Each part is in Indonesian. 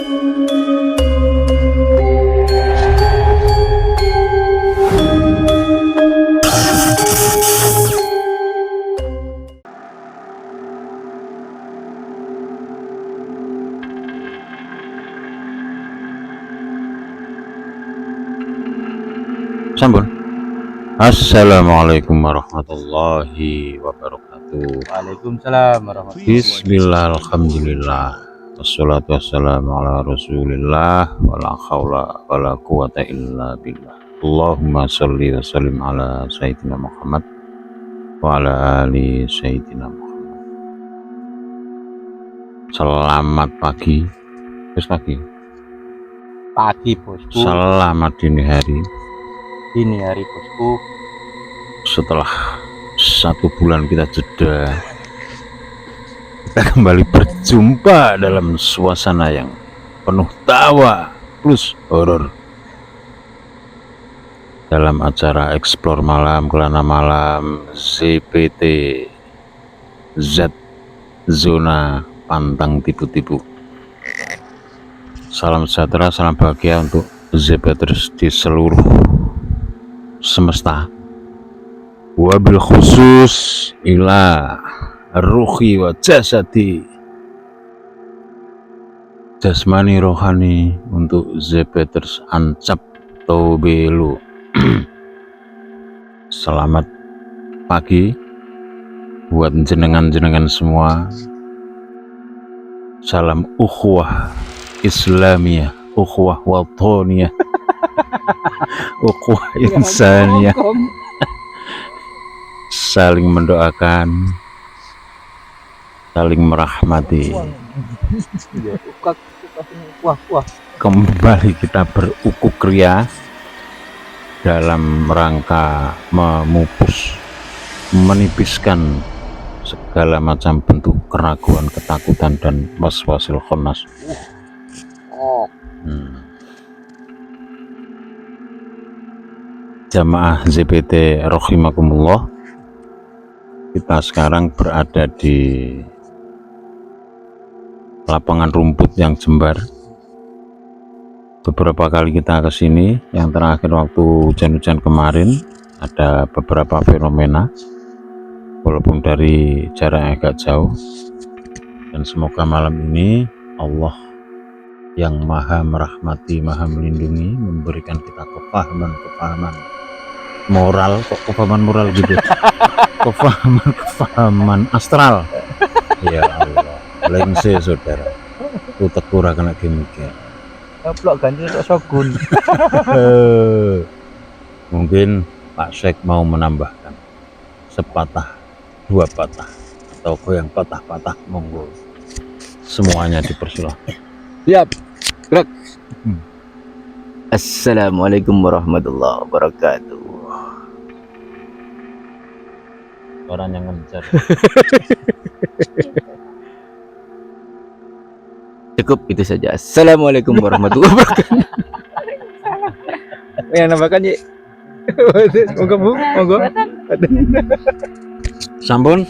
Sambung. Assalamualaikum warahmatullahi wabarakatuh. Waalaikumsalam warahmatullahi wabarakatuh. Bismillah, alhamdulillah, wassalatu wassalamu ala rasulillah, wala hawla wala quwata illa billah. Allahumma salli wa sallim ala sayyidina Muhammad wa ala ali sayyidina Muhammad. Selamat pagi. Pagi bosku, Selamat dini hari. dini hari bosku. Setelah 1 bulan kita jeda, kita kembali berjumpa dalam suasana yang penuh tawa plus horor dalam acara Explore Malam Kelana Malam ZPT Z Zona Pantang Tipu-Tipu. Salam sejahtera, salam bahagia untuk ZPTers di seluruh semesta, wabil khusus ila ruhi wa jasadi, jasmani rohani, untuk ZPTers Ancap Tobelo. Selamat pagi buat jenengan-jenengan semua. Salam ukhuwah Islamiyah, ukhuwah watoniyah, ukhuwah insaniyah. Saling mendoakan, saling merahmati. Kembali kita berukuk ria dalam rangka memupus, menipiskan segala macam bentuk keraguan, ketakutan, dan waswasil khannas. Jamaah ZPT rahimakumullah, kita sekarang berada di lapangan rumput yang jembar. Beberapa kali kita ke sini, yang terakhir waktu hujan-hujan kemarin, ada beberapa fenomena walaupun dari jarak yang agak jauh. Dan semoga malam ini Allah yang maha merahmati, maha melindungi, memberikan kita kefahaman moral. Kok kefahaman moral gitu? kefahaman astral. Ya Allah, lengse saudara, utek ora kena gemik. Plok ganjil kok Shogun. Mungkin Pak Syekh mau menambahkan sepatah, 2 patah, atau yang patah-patah, monggo. Semuanya dipersilahkan. Siap. Gerak. Assalamualaikum warahmatullahi wabarakatuh. Orang yang ngejar. Cukup itu saja. Assalamualaikum warahmatullahi wabarakatuh. Yang nambahkan ya. Monggo. Sampun.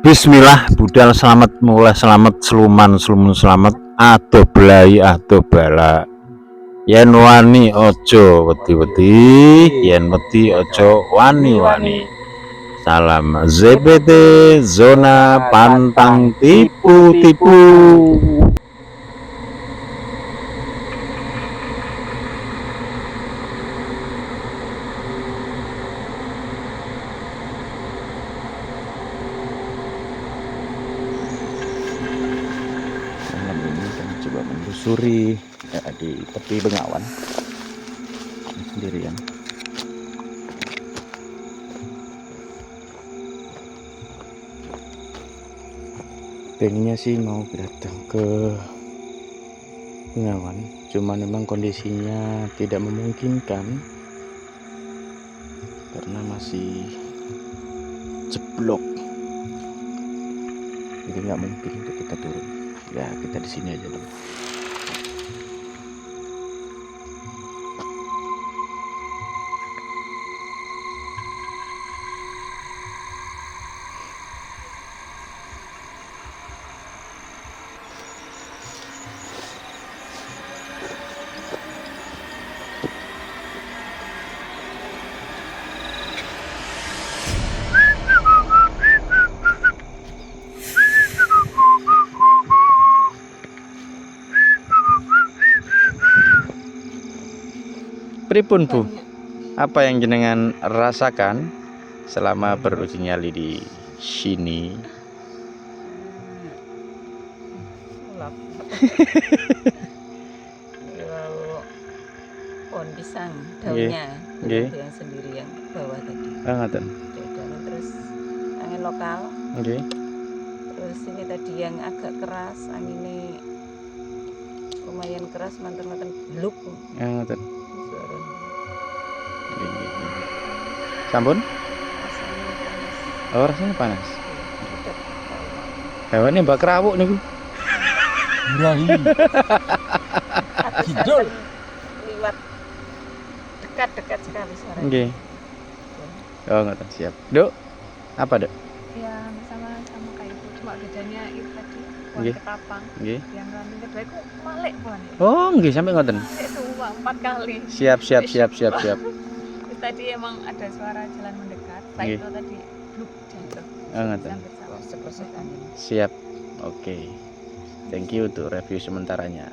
Bismillah, budal selamat mulai, selamat seluman selamat, ado belai ado bala. Yen wani ojo wedi-wedi, yen wedi ojo wani-wani. Salam ZPT Zona Pantang Tipu-Tipu. Malam ini kami coba menelusuri di tepi Bengawan sendirian. Pengennya sih mau datang ke Bengawan, cuma memang kondisinya tidak memungkinkan karena masih jeblok, jadi nggak mungkin untuk kita turun. Ya kita di sini aja dulu. Pripun Bu? Apa yang jenengan rasakan selama beruji nyali di sini? Pohon pisang daunnya Nggih. yang sendiri yang bawah tadi. Ngoten. Terus angin lokal. Nggih. Terus ini tadi yang agak keras, anginnya lumayan keras, mantan-mantan bluk. Ngoten. Suara Sampun? rasanya panas. Oh, rasanya panas. Sedap. Hewannya mbak kerawuk niku. Birahi. Atus-atus liwat dekat sekali suaranya. Nggih. Oh, ngoten, siap. Duk. Apa, Duk? Ya sama kayak itu, cuma bedanya itu tadi pohon Nggih. ketapang Nggih. yang ranting kedua itu malik pohon Oh, nggih sampai ngoten. itu 4 kali. Siap. Terus tadi emang ada suara jalan mendekat, setelah Nggih. itu tadi bluk jatuh. Oh, ngoten. Hampir sama. Seperset angin. Siap. Oke. Thank you untuk review sementaranya.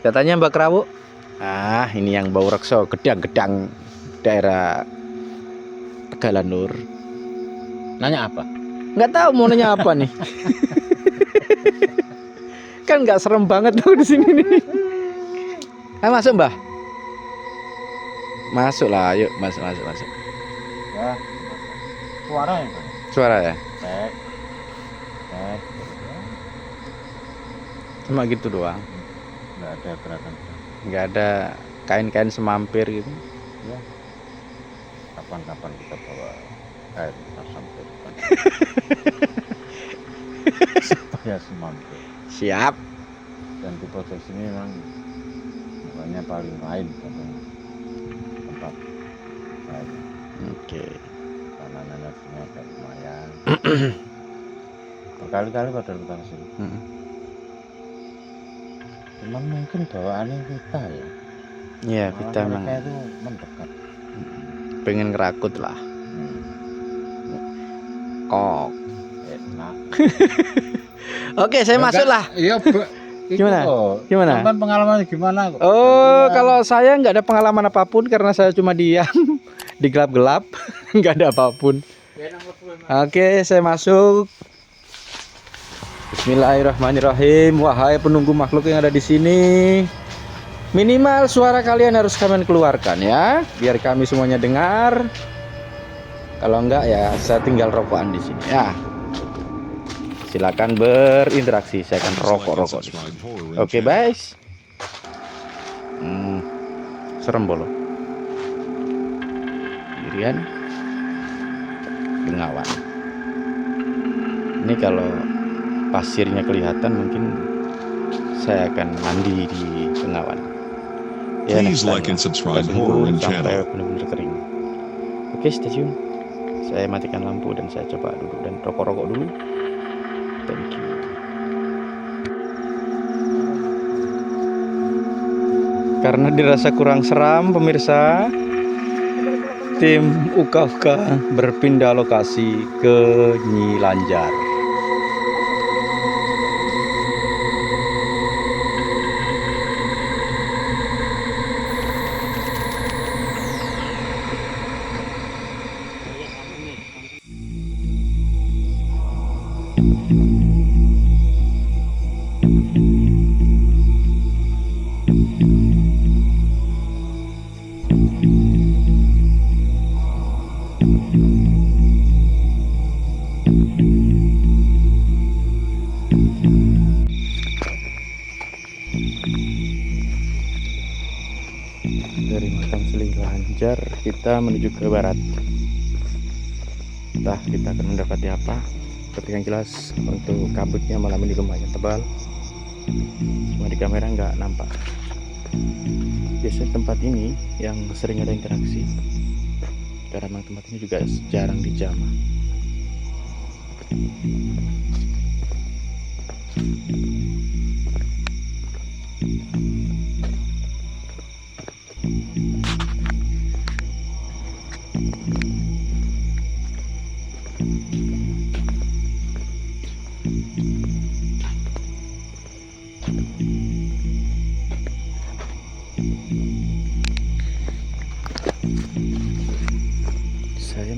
Katanya Mbak Kerawuk. Ah, ini yang bau rekso gedang-gedang daerah Tegalan Nur. Nanya apa? Nggak tahu mau nanya apa nih. Kan nggak serem banget tuh di sini nih. Ayo masuk Mbah. Masuk lah, yuk masuk. Ya. Suara ya. Suara ya. Tek. Cuma gitu doang. Nggak ada gerakan. Nggak ada kain-kain semampir gitu. Ya. Kapan-kapan kita bawa air sampai depan. Supaya semampir. Siap. Dan di proses ini memang makanya paling lain katanya tempat lain. Oke. Karena energinya agak lumayan. Berkali-kali pada kita kesini. Cuman mungkin bawaannya kita ya. Iya, Malah kita emang mereka itu mendekat. pengen ngerakut lah. Kok. Enak. Oke, saya masuk lah. Iya, Gimana? Gimana? Sampai pengalamannya gimana kok? Oh, kalau saya nggak ada pengalaman apapun karena saya cuma diam di gelap-gelap, nggak ada apapun. Oke, saya masuk. Bismillahirrahmanirrahim. Wahai penunggu makhluk yang ada di sini, minimal suara kalian harus kalian keluarkan ya, biar kami semuanya dengar. Kalau enggak ya saya tinggal rokokan di sini ya. Silakan berinteraksi, saya akan rokok. Oke, guys. Serem bolo. Dirian Bengawan. Ini kalau pasirnya kelihatan mungkin saya akan mandi di Bengawan. Ya, Please next time like and lah. subscribe Kita tunggu Horror sampai Channel. benar-benar kering. Oke, stay tune. Saya matikan lampu dan saya coba duduk dan rokok-rokok dulu. Thank you. Karena dirasa kurang seram pemirsa, tim Uka-Uka berpindah lokasi ke Nyilanjar. Dari makam Nyilanjar kita menuju ke barat. Entah kita akan mendapati apa. Seperti yang jelas untuk kabutnya malam ini lumayan tebal. Cuma di kamera nggak nampak. Biasanya tempat ini yang sering ada interaksi. Karena memang tempat ini juga jarang dijamah.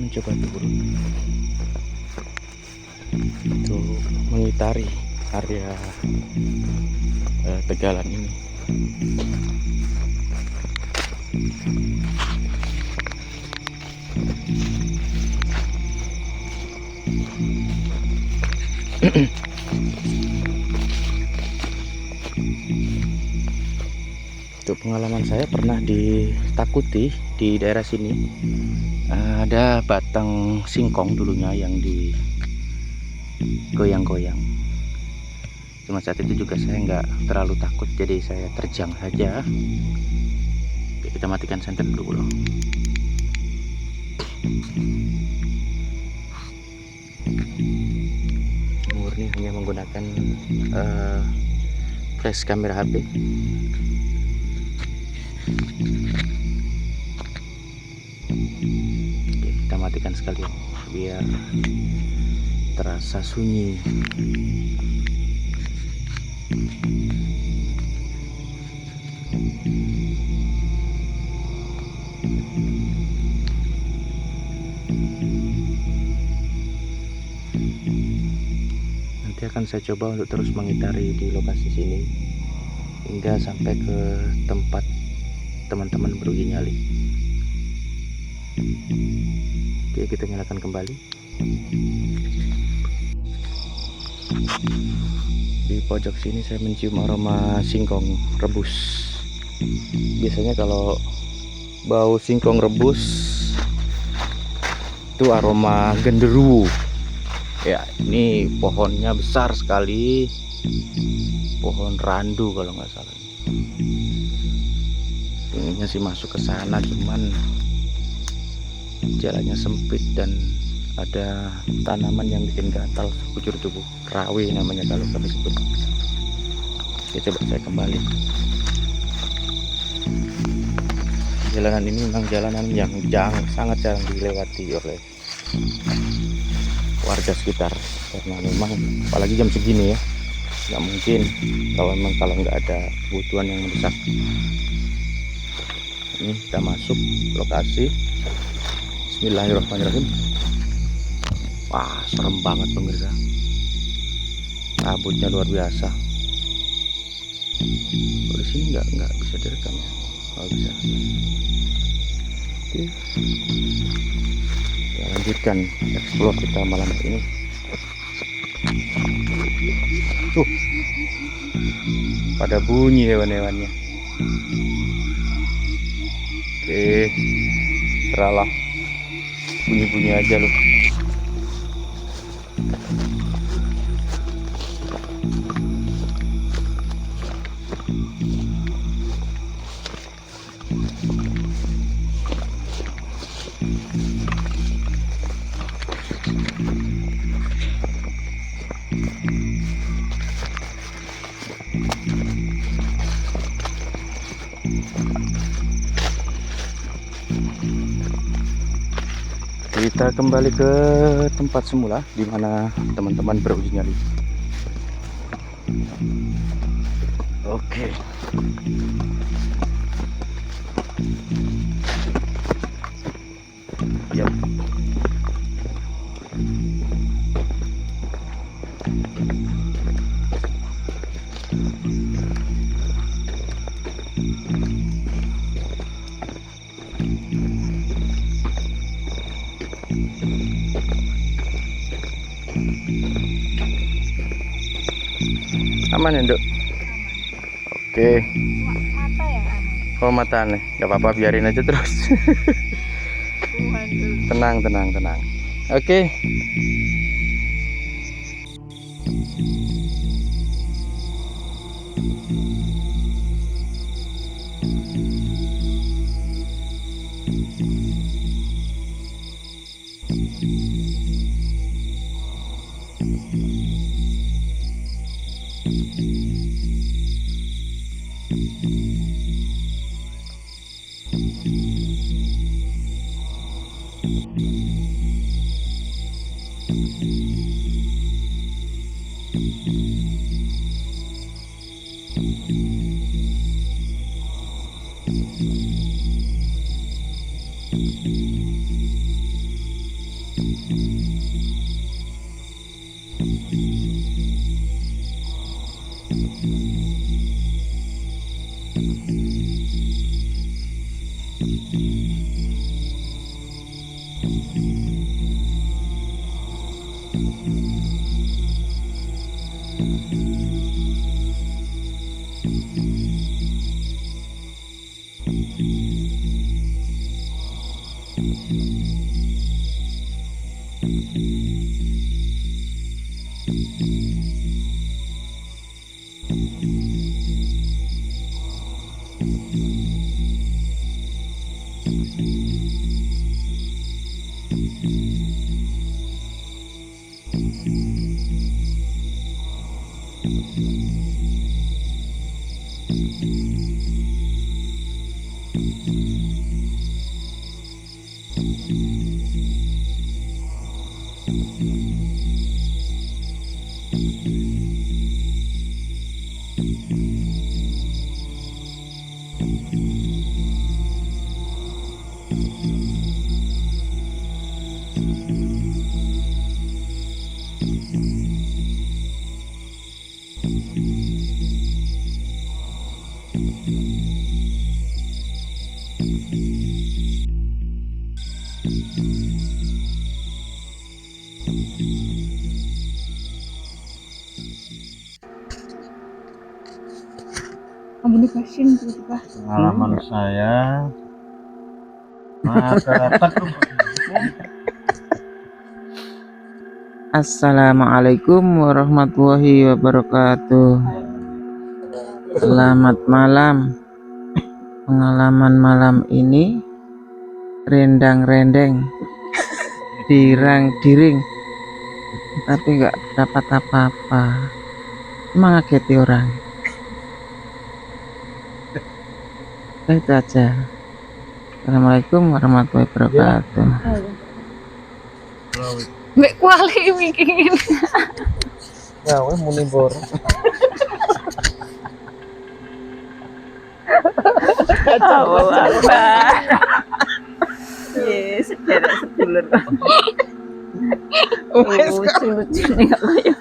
mencoba turun untuk mengitari area tegalan ini. Untuk pengalaman saya pernah ditakuti di daerah sini. Ada batang singkong dulunya yang digoyang-goyang. Cuma saat itu juga saya nggak terlalu takut, jadi saya terjang saja. Oke, kita matikan senter dulu loh. Murni hanya menggunakan flash kamera HP. Oke, kita matikan sekalian biar terasa sunyi. Nanti akan saya coba untuk terus mengitari di lokasi sini hingga sampai ke tempat teman-teman beruji nyali. Oke, kita nyalakan kembali. Di pojok sini saya mencium aroma singkong rebus. Biasanya kalau bau singkong rebus itu aroma genderuwo. Ya, ini pohonnya besar sekali, pohon randu kalau nggak salah. Inginnya sih masuk ke sana, cuman jalannya sempit dan ada tanaman yang bikin gatal sekujur tubuh. Rawe namanya kalau kami sebut. Oke, coba saya kembali. Jalanan ini memang jalanan yang sangat jarang dilewati oleh warga sekitar, karena memang apalagi jam segini ya, nggak mungkin kalau nggak ada kebutuhan yang mendesak. Ini kita masuk lokasi. Bismillahirrahmanirrahim. Wah, serem banget pemirsa, kabutnya luar biasa. Oh, di sini nggak bisa direkam ya? Oh, bisa. Oke, kita lanjutkan explore kita malam ini. Pada bunyi hewan-hewannya. Oke, seralah bunyi-bunyi aja loh. Kita kembali ke tempat semula di mana teman-teman beruji nyali. Oke. Yap. Aman ya, Nduk? Oke. Mata yang aman. Oh, mata nih. Gak apa-apa, biarin aja terus. Waduh. Tenang. Oke. Kamu dikasihin tiba-tiba. Pengalaman saya masyarakat Assalamualaikum warahmatullahi wabarakatuh. Selamat malam. Pengalaman malam ini rendang-rendeng, dirang-diring, tapi nggak dapat apa-apa. Cuma ngageti orang. Itu aja. Assalamualaikum warahmatullahi wabarakatuh. Mbak kuali mikirin. Ya, wes muni bor. Allah Akbar. Yes, sedherek sedulur. Lucu-lucu nih apa ya?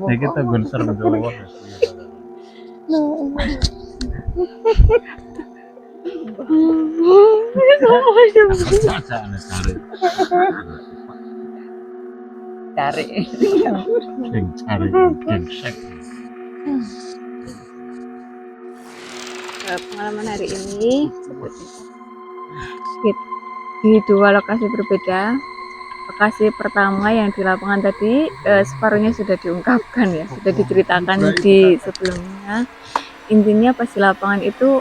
ya kita gunser berdua. Cari. Cari gengsek. Pengalaman hari ini di dua lokasi berbeda. Lokasi pertama yang di lapangan tadi separuhnya sudah diungkapkan ya, sudah diceritakan di sebelumnya. Intinya pas di lapangan itu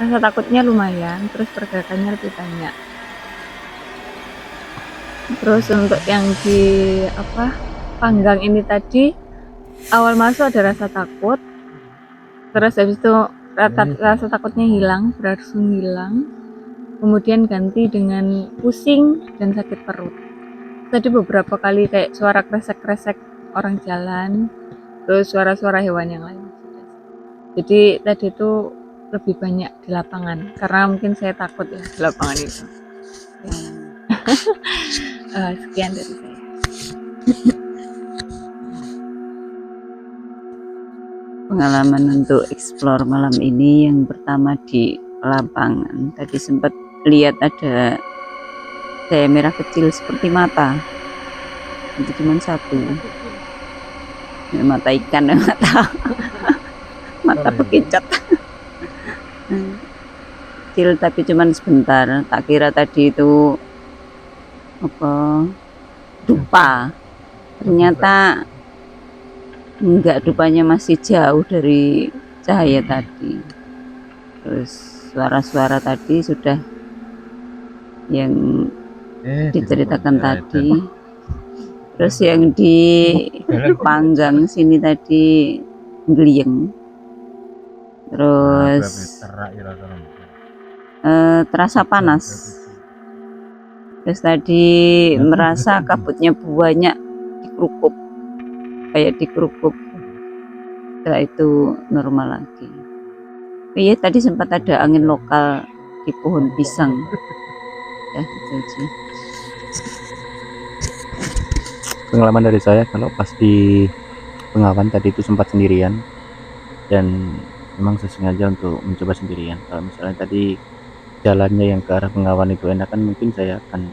rasa takutnya lumayan, terus pergerakannya lebih banyak. Terus untuk yang di panggang ini tadi, awal masuk ada rasa takut, terus habis itu rasa takutnya hilang, berangsur hilang, kemudian ganti dengan pusing dan sakit perut. Tadi beberapa kali kayak suara kresek-kresek orang jalan, terus suara-suara hewan yang lain. Jadi tadi itu lebih banyak di lapangan, karena mungkin saya takut ya di lapangan itu. Sekian dari saya. Pengalaman untuk explore malam ini yang pertama di lapangan. Tadi sempat lihat ada saya merah kecil seperti mata. Itu cuma satu. Mata ikan, mata bekicot. Kecil tapi cuma sebentar. Tak kira tadi itu dupa. Ternyata enggak, dupanya masih jauh dari cahaya tadi. Terus suara-suara tadi sudah yang diceritakan tadi. Terus yang di panggang sini tadi ngeliyeng. Terus terasa panas. Terus tadi merasa kabutnya banyak dikerukuk, kayak dikerukuk. Setelah itu normal lagi. Iya, tadi sempat ada angin lokal di pohon pisang. udah itu aja. Pengalaman dari saya kalau pas di Bengawan tadi itu sempat sendirian, dan memang saya sengaja untuk mencoba sendirian. Kalau misalnya tadi jalannya yang ke arah Bengawan itu enak kan, mungkin saya akan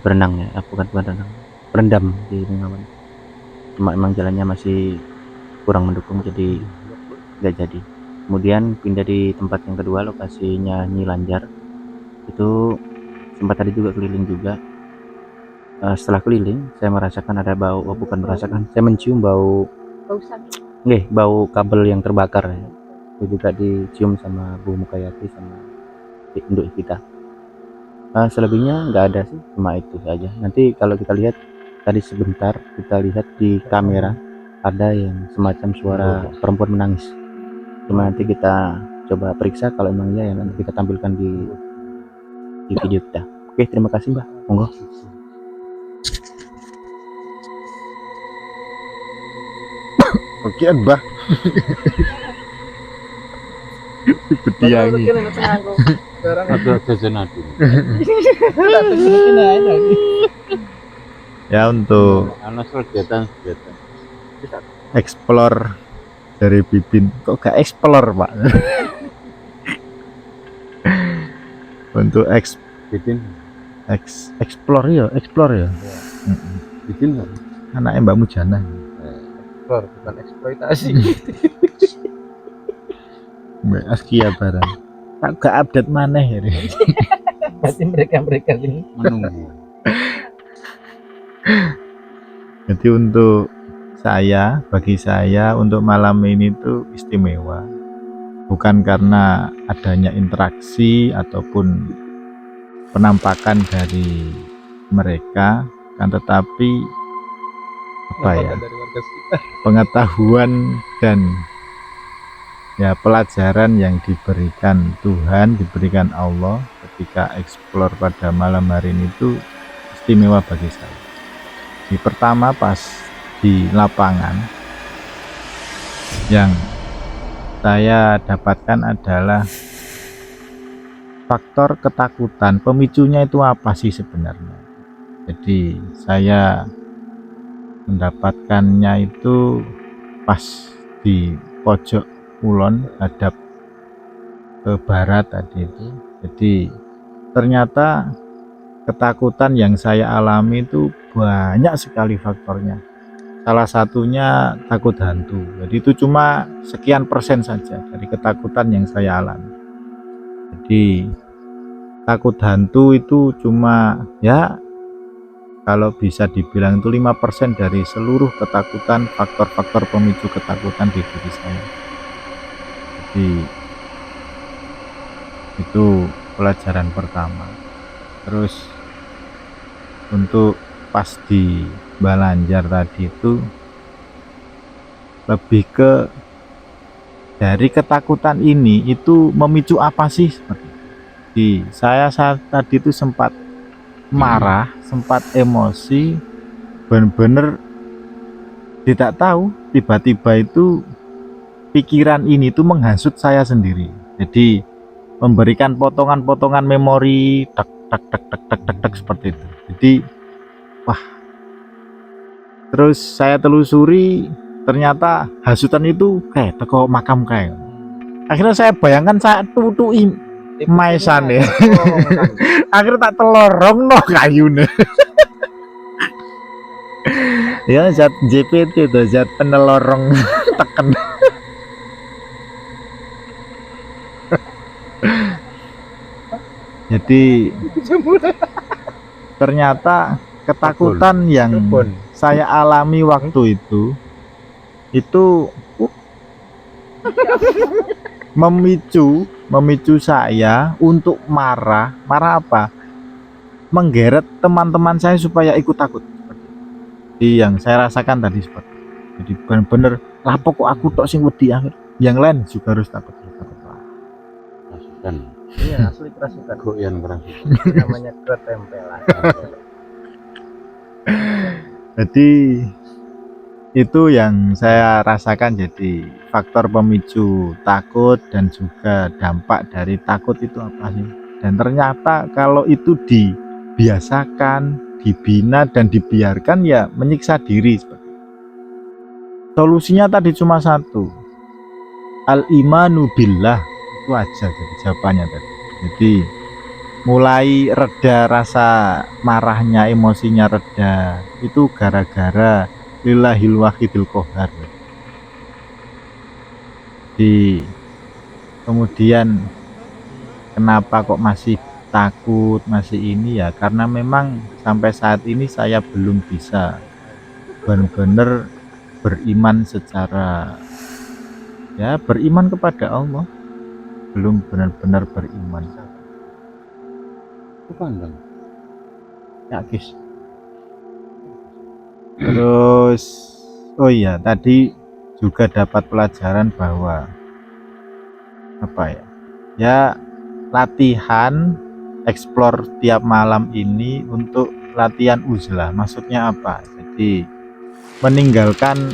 berenang ya, bukan berenang, berendam di Bengawan. Cuma emang jalannya masih kurang mendukung, jadi nggak jadi. Kemudian pindah di tempat yang kedua, lokasinya Nyi Lanjar. Itu sempat tadi juga keliling juga. Setelah keliling saya merasakan ada bau, bukan merasakan, saya mencium bau bau kabel yang terbakar ya. Itu juga dicium sama Bu Mukayati sama induk kita. Selebihnya nggak ada sih, cuma itu saja. Nanti kalau kita lihat tadi sebentar, kita lihat di kamera ada yang semacam suara perempuan menangis. Cuma nanti kita coba periksa, kalau emang iya ya nanti kita tampilkan di video kita. Oke, terima kasih Mbak, monggo. Oke, Mbah. Bediangi. Ya, untuk explore dari Bibin, kok gak explore Pak? Untuk explore ya. Bibin anaknya Mbak Mujana. Explore, bukan eksploitasi. Mbak Askia barang. Tak gak update maneh ya. Berarti mereka ini Menunggu. Jadi untuk bagi saya untuk malam ini tuh istimewa, bukan karena adanya interaksi ataupun penampakan dari mereka, kan, tetapi pengetahuan dan ya pelajaran yang diberikan Tuhan, diberikan Allah ketika explore pada malam hari ini itu istimewa bagi saya. Di pertama pas di lapangan yang saya dapatkan adalah faktor ketakutan. Pemicunya itu apa sih sebenarnya? Jadi saya mendapatkannya itu pas di pojok kulon hadap ke barat tadi itu. Jadi ternyata ketakutan yang saya alami itu banyak sekali faktornya. Salah satunya takut hantu. Jadi itu cuma sekian persen saja dari ketakutan yang saya alami. Jadi takut hantu itu cuma ya kalau bisa dibilang itu 5% dari seluruh ketakutan, faktor-faktor pemicu ketakutan di diri saya. Jadi itu pelajaran pertama. Terus untuk pas di Balanjar tadi itu lebih ke dari ketakutan ini itu memicu apa sih seperti itu. Di saya saat tadi itu sempat marah, sempat emosi, benar-benar tidak tahu tiba-tiba itu pikiran ini tuh menghasut saya sendiri. Jadi memberikan potongan-potongan memori tak seperti itu. Jadi wah, terus saya telusuri ternyata hasutan itu kayak teko makam kayak. Akhirnya saya bayangkan saya tutui maisane. Akhirnya tak telorong no kayune. Ya zat JPT itu zat penelorong teken. Jadi ternyata ketakutan yang saya alami waktu itu memicu saya untuk marah apa? Menggeret teman-teman saya supaya ikut takut. Jadi yang saya rasakan tadi seperti itu. Jadi benar-benar lapo kok aku tok sing wedi, yang lain juga harus takut. Kerasukan. Iya, asli kerasukan. Goyan kerasukan. Namanya ketempelan. Jadi itu yang saya rasakan. Jadi faktor pemicu takut dan juga dampak dari takut itu apa sih? Dan ternyata kalau itu dibiasakan, dibina dan dibiarkan ya menyiksa diri. Solusinya tadi cuma satu, al-imanu billah, itu aja jadi jawabannya tadi. Jadi mulai reda rasa marahnya, emosinya reda, itu gara-gara lillahil wahidil qahar. Jadi kemudian kenapa kok masih takut, masih ini ya, karena memang sampai saat ini saya belum bisa benar-benar beriman secara, ya, beriman kepada Allah, belum benar-benar beriman. Itu pandang. Ya guys. Terus oh iya, tadi juga dapat pelajaran bahwa apa ya, ya latihan explore tiap malam ini untuk latihan uzlah. Maksudnya apa? Jadi meninggalkan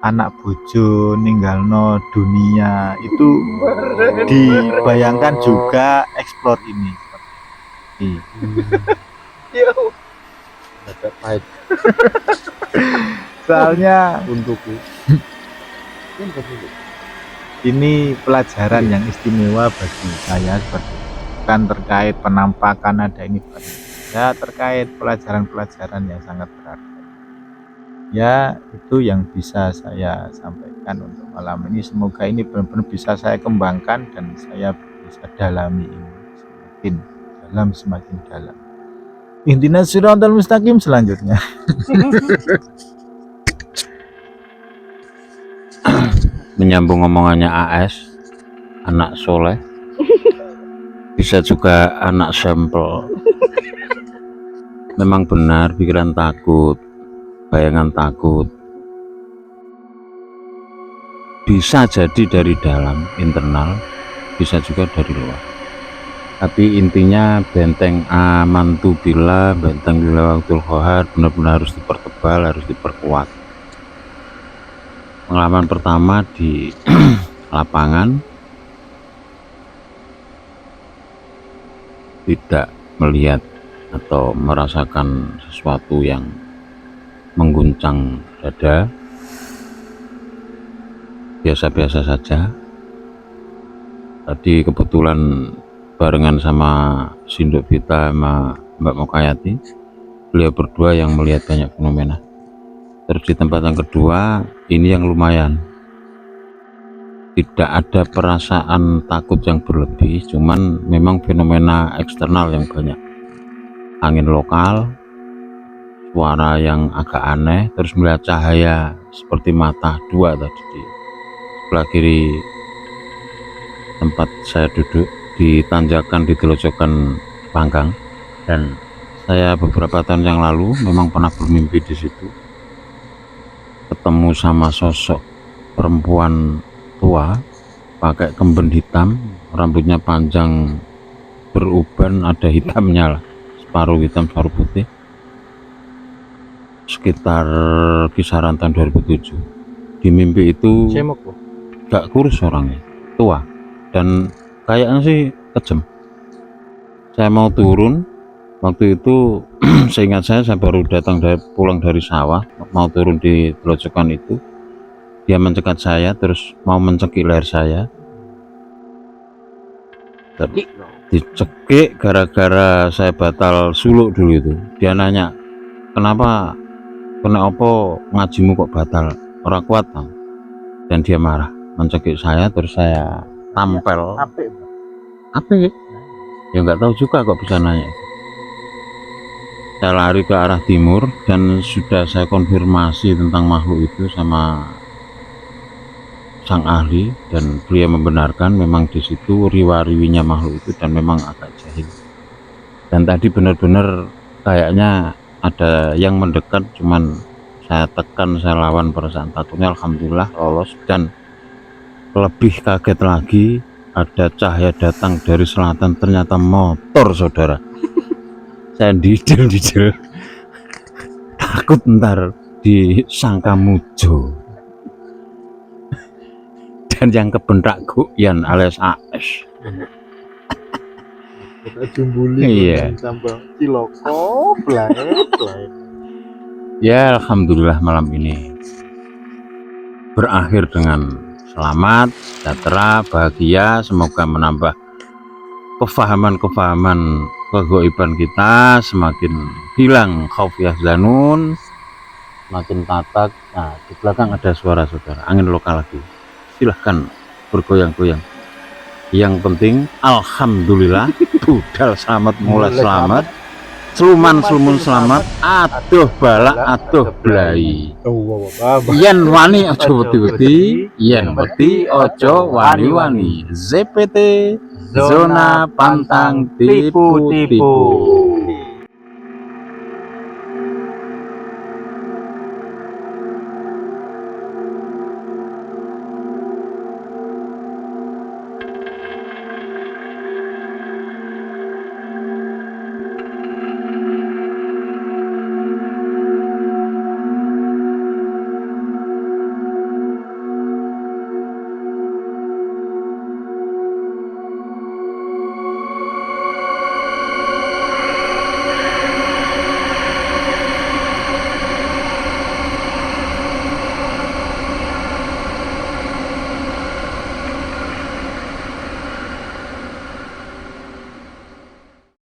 anak bojo, ninggalno dunia, itu dibayangkan juga explore ini. Ada pahit Soalnya untukku. ini pelajaran yang istimewa bagi saya, seperti kan terkait penampakan ada ini, ya terkait pelajaran-pelajaran yang sangat berarti. Ya itu yang bisa saya sampaikan untuk malam ini. Semoga ini benar-benar bisa saya kembangkan dan saya bisa dalami ini semakin dalam, semakin dalam. Intinya siratal mustaqim selanjutnya. Menyambung omongannya AS, anak soleh, bisa juga anak sampel. Memang benar pikiran takut, bayangan takut bisa jadi dari dalam internal, bisa juga dari luar. Tapi intinya benteng amantu billah, benteng lillahil qahar benar-benar harus dipertebal, harus diperkuat. Pengalaman pertama di lapangan, tidak melihat atau merasakan sesuatu yang mengguncang dada, biasa-biasa saja. Tadi kebetulan barengan sama Sinduk Vita sama Mbak Mokayati, beliau berdua yang melihat banyak fenomena. Terus di tempat yang kedua, ini yang lumayan, tidak ada perasaan takut yang berlebih, cuman memang fenomena eksternal yang banyak, angin lokal, suara yang agak aneh, terus melihat cahaya seperti mata dua tadi di sebelah kiri tempat saya duduk, di tanjakan, di telojokan Panggang. Dan saya beberapa tahun yang lalu memang pernah bermimpi di situ, ketemu sama sosok perempuan tua pakai kemben hitam, rambutnya panjang beruban, ada hitamnya lah, separuh hitam separuh putih, sekitar kisaran tahun 2007. Di mimpi itu gak kurus orangnya, tua, dan kayaknya sih kejam. Saya mau turun waktu itu, seingat saya baru pulang dari sawah, mau turun di telojokan itu, dia mencegat saya, terus mau mencekik leher saya, dicekik gara-gara saya batal suluk dulu itu. Dia nanya, kenapa, kena apa ngajimu kok batal, orang kuat kan? Dan dia marah, mencekik saya, terus saya tampel. Apa ya nggak tahu juga kok bisa nanya. Saya lari ke arah timur dan sudah saya konfirmasi tentang makhluk itu sama sang ahli, dan beliau membenarkan memang di situ riwa-riwinya makhluk itu dan memang agak jahil. Dan tadi benar-benar kayaknya ada yang mendekat, cuman saya tekan, saya lawan perasaan takutnya, alhamdulillah lolos. Dan lebih kaget lagi, ada cahaya datang dari selatan, ternyata motor, saudara. Saya didil takut ntar disangka mujo. Dan yang kebentak Guyan alias AS. Kita jumbuli Iya. sambal ciloko, blae. Ya, alhamdulillah malam ini berakhir dengan selamat, sejahtera, bahagia. Semoga menambah kefahaman kegoiban kita, semakin hilang khauf yahzanun, semakin tatak. Nah, di belakang ada suara saudara, angin lokal lagi. Silahkan bergoyang-goyang. Yang penting alhamdulillah budal selamat, mulai selamat, seluman selamat, aduh balak aduh blai. Yen wani ojo wedi-wedi, yen wedi ojo wani-wani. ZPT Zona Pantang Tipu-Tipu.